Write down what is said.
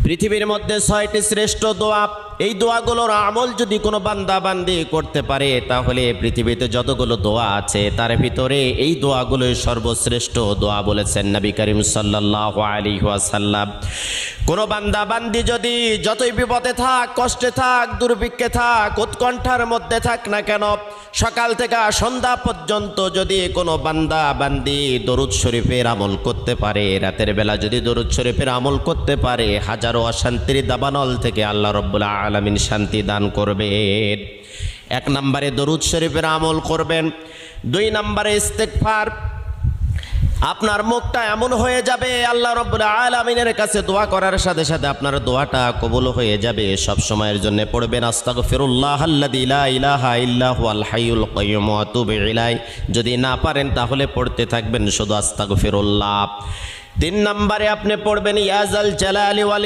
পৃথিবীর মধ্যে 6টি শ্রেষ্ঠ দোয়া, এই দোয়াগুলোর আমল যদি কোনো বান্দা বান্দি করতে পারে তাহলে পৃথিবীতে যতগুলো দোয়া আছে তার ভিতরে এই দোয়াগুলোই সর্বশ্রেষ্ঠ দোয়া বলেছেন নবী করিম সাল্লাল্লাহু আলাইহি ওয়াসাল্লাম। কোনো বান্দা বান্দি যদি যতই বিপদে থাক, কষ্টে থাক, দুর্ভিক্ষে থাক, উৎকণ্ঠার মধ্যে থাক না কেন, সকাল থেকে সন্ধ্যা পর্যন্ত যদি কোনো বান্দা বান্দি দরুদ শরীফের আমল করতে পারে, রাতের বেলা যদি দরুদ শরীফের আমল করতে পারে, হাজারো অশান্তির দাবানল থেকে আল্লাহ রাব্বুল আলামিন শান্তি দান করবেন। 1 নম্বরে দরুদ শরীফের আমল করবেন। 2 নম্বরে ইস্তেগফার। আপনার মুখটা এমন হয়ে যাবে আল্লাহ রাব্বুল আলামিনের কাছে দোয়া করার সাথে সাথে আপনার দোয়াটা কবুল হয়ে যাবে। সব সময়ের জন্য পড়বেন আস্তাগফিরুল্লাহাল্লাযী লা ইলাহা ইল্লা হুয়াল হাইয়ুল কাইয়্যুম ওয়া আতুবু ইলাইহি। যদি না পারেন তাহলে পড়তে থাকবেন শুধু আস্তাগফিরুল্লাহ। 3 নম্বরে আপনি পড়বেন ইয়া যাল জালালি ওয়াল